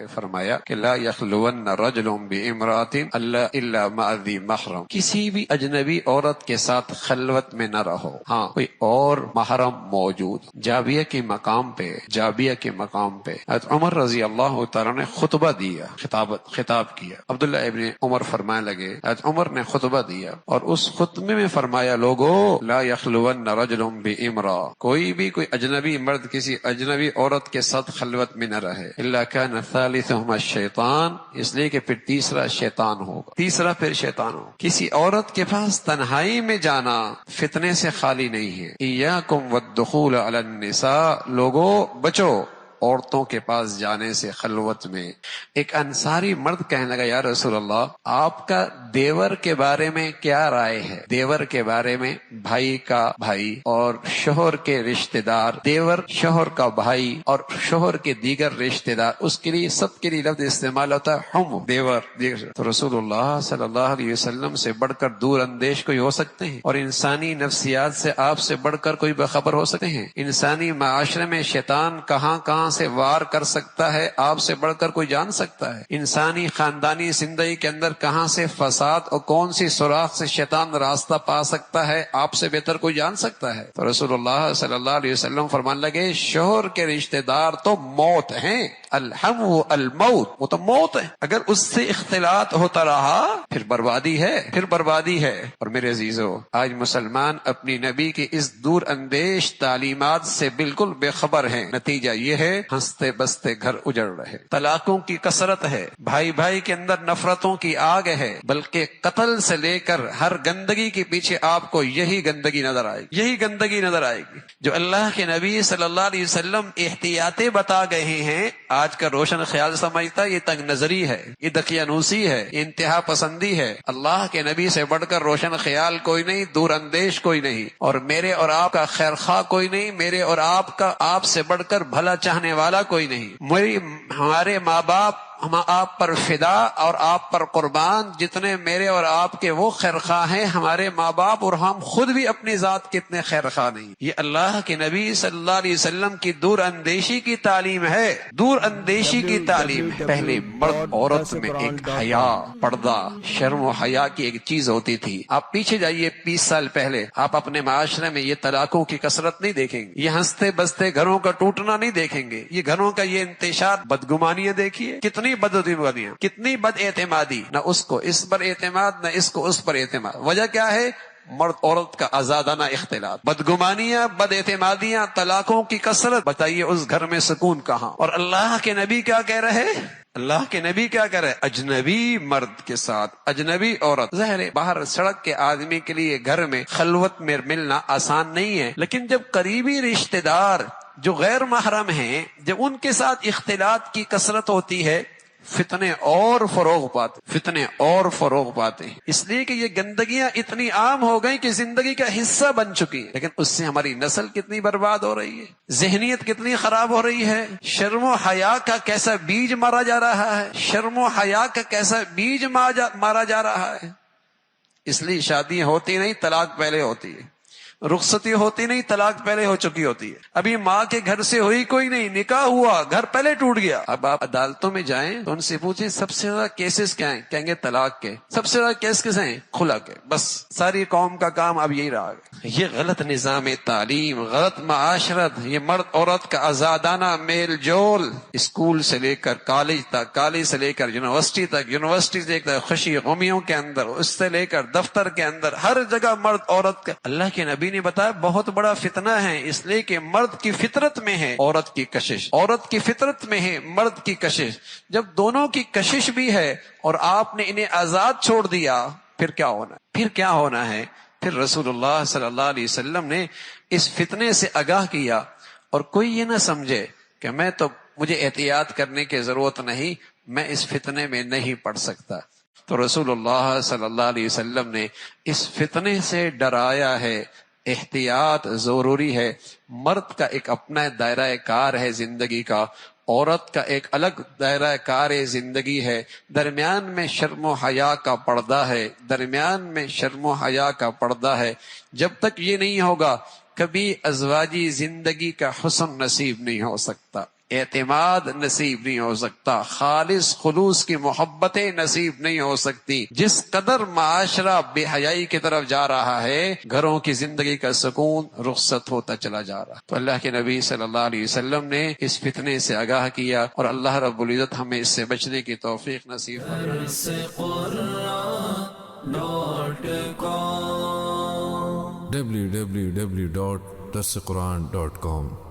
پہ فرمایا کہ لا یخلون رجل بامرأۃ الا مع ذی محرم، کسی بھی اجنبی عورت کے ساتھ خلوت میں نہ رہو، ہاں کوئی اور محرم موجود۔ جابیہ کے مقام پہ حضرت عمر رضی اللہ تعالیٰ نے خطبہ دیا، خطاب کیا۔ عبداللہ ابن عمر فرمانے لگے، حضرت عمر نے خطبہ دیا اور اس خطبے میں فرمایا، لوگو لا یخلون رجل بامرأۃ، کوئی اجنبی مرد کسی اجنبی عورت کے ساتھ خلوت میں نہ رہے، الا کان ثالثہما الشیطان، اس لیے کہ پھر تیسرا شیطان ہوگا، پھر شیطان ہوگا۔ کسی عورت کے پاس تنہائی میں جانا فتنے سے خالی نہیں ہے۔ ایاکم والدخول علی النساء، لوگو بچو عورتوں کے پاس جانے سے خلوت میں۔ ایک انصاری مرد کہنے لگا، یا رسول اللہ آپ کا دیور کے بارے میں کیا رائے ہے؟ دیور کے بارے میں بھائی کا بھائی اور شوہر کے رشتہ دار، دیور شوہر کا بھائی اور شوہر کے دیگر رشتہ دار، اس کے لیے سب کے لیے لفظ استعمال ہوتا ہے ہم، دیور۔ تو رسول اللہ صلی اللہ علیہ وسلم سے بڑھ کر دور اندیش کوئی ہو سکتے ہیں؟ اور انسانی نفسیات سے آپ سے بڑھ کر کوئی باخبر ہو سکتے ہیں؟ انسانی معاشرے میں شیطان کہاں سے وار کر سکتا ہے آپ سے بڑھ کر کوئی جان سکتا ہے؟ انسانی خاندانی زندگی کے اندر کہاں سے فساد اور کون سی سوراخ سے شیطان راستہ پا سکتا ہے آپ سے بہتر کوئی جان سکتا ہے؟ تو رسول اللہ صلی اللہ علیہ وسلم فرمان لگے، شوہر کے رشتہ دار تو موت ہیں، الحم الموت، وہ تو موت ہے، اگر اس سے اختلاط ہوتا رہا پھر بربادی ہے۔ اور میرے عزیزو، آج مسلمان اپنی نبی کی اس دور اندیش تعلیمات سے بالکل بے خبر ہیں۔ نتیجہ یہ ہے ہنستے بستے گھر اجڑ رہے، طلاقوں کی کثرت ہے، بھائی کے اندر نفرتوں کی آگ ہے، بلکہ قتل سے لے کر ہر گندگی کے پیچھے آپ کو یہی گندگی نظر آئے گی جو اللہ کے نبی صلی اللہ علیہ وسلم احتیاطیں بتا گئے ہیں۔ آج کا روشن خیال سمجھتا یہ تنگ نظری ہے، یہ دقیانوسی ہے، یہ انتہا پسندی ہے۔ اللہ کے نبی سے بڑھ کر روشن خیال کوئی نہیں، دور اندیش کوئی نہیں، اور میرے اور آپ کا خیر خواہ کوئی نہیں، میرے اور آپ کا آپ سے بڑھ کر بھلا چاہنے والا کوئی نہیں۔ ہمارے ماں باپ ہم آپ پر فدا اور آپ پر قربان، جتنے میرے اور آپ کے وہ خیر خواہ ہیں، ہمارے ماں باپ اور ہم خود بھی اپنی ذات کے اتنے خیر خواہ نہیں۔ یہ اللہ کے نبی صلی اللہ علیہ وسلم کی دور اندیشی کی تعلیم ہے، پہلے مرد عورت میں ایک حیا، پردہ، شرم و حیا کی ایک چیز ہوتی تھی۔ آپ پیچھے جائیے 20 سال پہلے، آپ اپنے معاشرے میں یہ طلاقوں کی کثرت نہیں دیکھیں گے، یہ ہنستے بستے گھروں کا ٹوٹنا نہیں دیکھیں گے، یہ گھروں کا یہ انتشار، بدگمانیاں دیکھیے، کتنی بد اعتمادی، نہ اس کو اس پر اعتماد، نہ اس کو اس پر اعتماد۔ وجہ کیا ہے؟ مرد عورت کا آزادانہ اختلاط، بدگمانیاں، بد اعتمادیاں، طلاقوں کی کثرت۔ بتائیے اس گھر میں سکون کہاں؟ اور اللہ کے نبی کیا کہہ رہے؟ اجنبی مرد کے ساتھ اجنبی عورت، ظاہر ہے باہر سڑک کے آدمی کے لیے گھر میں خلوت میں ملنا آسان نہیں ہے، لیکن جب قریبی رشتہ دار جو غیر محرم ہیں، جب ان کے ساتھ اختلاط کی کثرت ہوتی ہے، فتنے اور فروغ پاتے ہیں، اس لیے کہ یہ گندگیاں اتنی عام ہو گئی کہ زندگی کا حصہ بن چکی ہیں۔ لیکن اس سے ہماری نسل کتنی برباد ہو رہی ہے، ذہنیت کتنی خراب ہو رہی ہے، شرم و حیا کا کیسا بیج مارا جا رہا ہے، اس لیے شادیاں ہوتی نہیں، طلاق پہلے ہوتی ہے، رخصتی ہوتی نہیں، طلاق پہلے ہو چکی ہوتی ہے، ابھی ماں کے گھر سے ہوئی کوئی نہیں، نکاح ہوا، گھر پہلے ٹوٹ گیا۔ اب آپ عدالتوں میں جائیں تو ان سے پوچھیں سب سے زیادہ کیسز کیا ہیں، کہیں گے طلاق کے۔ سب سے زیادہ کیس کس ہیں؟ خلا کے۔ بس ساری قوم کا کام اب یہی رہا ہے۔ یہ غلط نظام تعلیم، غلط معاشرت، یہ مرد عورت کا آزادانہ میل جول، اسکول سے لے کر کالج تک، کالج سے لے کر یونیورسٹی تک، یونیورسٹی سے لے کر خوشی غمیوں کے اندر، اس سے لے کر دفتر کے اندر، ہر جگہ مرد عورت کا۔ اللہ کے نبی نے بتایا بہت بڑا فتنہ ہے، اس لیے کہ مرد کی فطرت میں ہے عورت کی کشش، عورت کی فطرت میں ہے مرد کی کشش۔ جب دونوں کی کشش بھی ہے اور آپ نے انہیں آزاد چھوڑ دیا، پھر کیا ہونا ہے؟ پھر رسول اللہ صلی اللہ علیہ وسلم نے اس فتنے سے آگاہ کیا، اور کوئی یہ نہ سمجھے کہ مجھے احتیاط کرنے کی ضرورت نہیں، میں اس فتنے میں نہیں پڑ سکتا۔ تو رسول اللہ صلی اللہ علیہ وسلم نے اس فتنے سے ڈرایا ہے۔ احتیاط ضروری ہے۔ مرد کا ایک اپنا دائرہ کار ہے زندگی کا، عورت کا ایک الگ دائرہ کار زندگی ہے، درمیان میں شرم و حیا کا پردہ ہے، جب تک یہ نہیں ہوگا کبھی ازواجی زندگی کا حسن نصیب نہیں ہو سکتا۔ اعتماد نصیب نہیں ہو سکتا، خالص خلوص کی محبتیں نصیب نہیں ہو سکتی۔ جس قدر معاشرہ بے حیائی کی طرف جا رہا ہے، گھروں کی زندگی کا سکون رخصت ہوتا چلا جا رہا۔ تو اللہ کے نبی صلی اللہ علیہ وسلم نے اس فتنے سے آگاہ کیا، اور اللہ رب العزت ہمیں اس سے بچنے کی توفیق نصیب فرمائے۔ www.darsequran.com